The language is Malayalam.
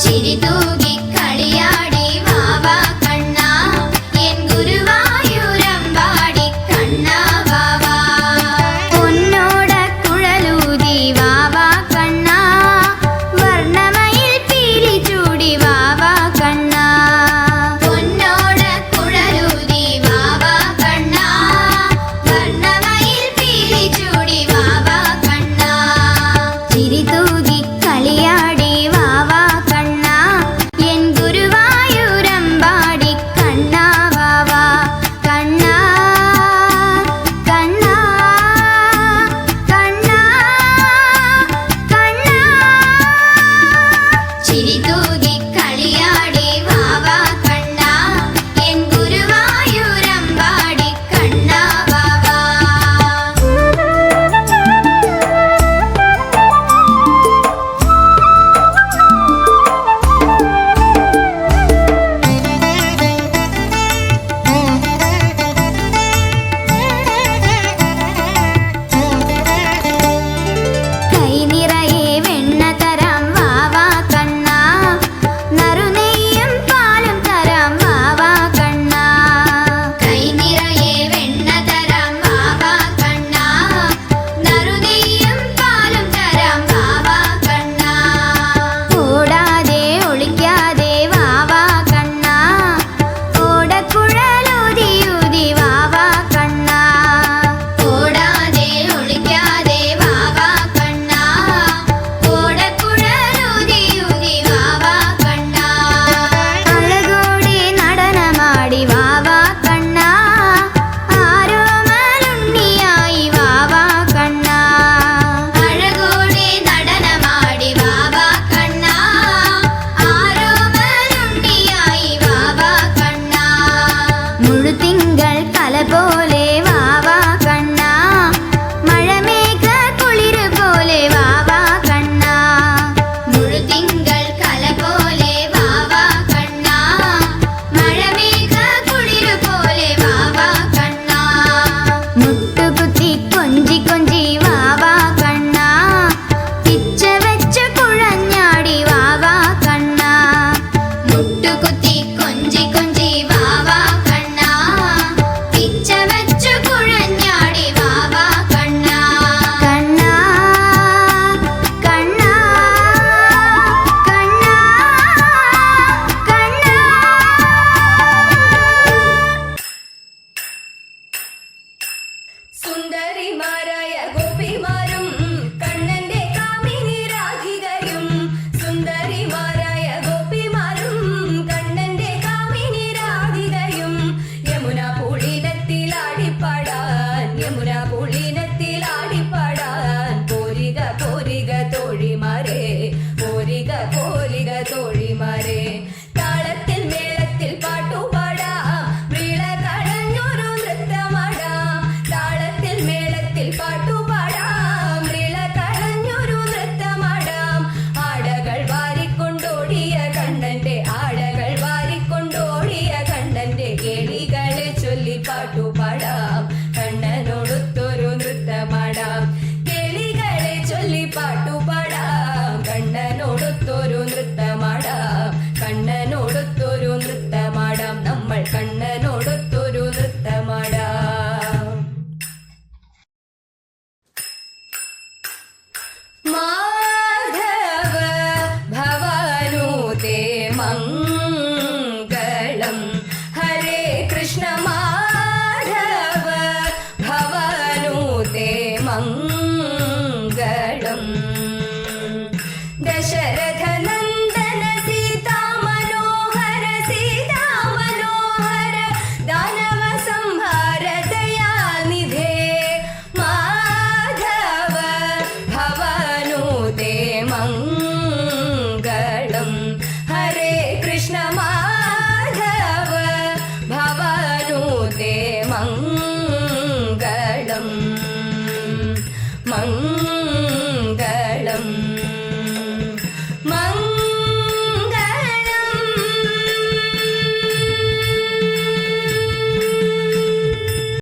ചിരി തൂകി കളിയാടി വാവാ കണ്ണാ എൻ ഗുരുവായൂരമ്പാടി മുഴുതിങ്കൾ കല പോലെ വാവാ കണ്ണാ, മഴമേഘ കുളിര് പോലെ വാവാ കണ്ണാ. മുഴുതിങ്കൾ കല പോലെ വാവാ കണ്ണാ, മഴമേഘ കുളിര് പോലെ വാവാ കണ്ണാ. മുട്ടുകുത്തി കൊഞ്ചി കൊഞ്ചി വാവാ കണ്ണാ, പിച്ച വെച്ച് കുഴഞ്ഞാടി വാവാ കണ്ണാ. മുട്ടുകുത്തി കൊഞ്ചി കൊഞ്ചി വാവാ കണ്ണാ, പിച്ച വെച്ച് കുഴഞ്ഞാടി വാവാ കണ്ണാ. കണ്ണാ കണ്ണാ കണ്ണാ കണ്ണാ. സുന്ദരിമാരായ ഗോപിമാരും കണ്ണന്റെ കാമിനി രാധികയും, സുന്ദരിമാരായ ഗോപിമാരും കണ്ണന്റെ കാമിനി രാധികയും, യമുന പൂളിനത്തിലാടിപ്പാടാൻ, യമുന പൂളിനത്തിലാടിപ്പാടാൻ പോരിക പോരിക തോഴിമാരെ, പോരിക പോരിക തോഴിമാരെ. താളത്തിൽ മേളത്തിൽ പാട്ടുപാടാം, വീള കളഞ്ഞൊരു നൃത്തമാടാം. താളത്തിൽ മേളത്തിൽ പാട്ടുപാടാം, വീള കളഞ്ഞൊരു നൃത്തമാടാം. ആടകൾ വാരിക്കൊണ്ടോടിയ കണ്ണന്റെ, ആടകൾ വാരിക്കൊണ്ടോടിയ കണ്ണന്റെ കേളികളെ ചൊല്ലി പാട്ടുപാടാം, കണ്ണനോടൊത്തൊരു നൃത്തമാടാം. കേളികളെ ചൊല്ലി പാട്ടുപാടാം, കണ്ണനോടൊത്തൊരു നൃത്തമാടാം, കണ്ണനോടൊത്തൊരു നൃത്തമാടാം, നമ്മൾ കണ്ണനോടൊത്തൊരു നൃത്തമാടാം. മാധവ ഭവാനുതേ മംഗളം, ഹരേ കൃഷ്ണ മാധവ ഭവാനുതേ മംഗളം. ദശരഥ നന്ദന സീതാ മനോഹര, സീതാ മനോഹര ദാനവ സംഹാര ദയാനിധേ. മാധവ ഭവാനുതേ മംഗളം, ഹരേ കൃഷ്ണ മാധവ ഭവാനുതേ മംഗളം.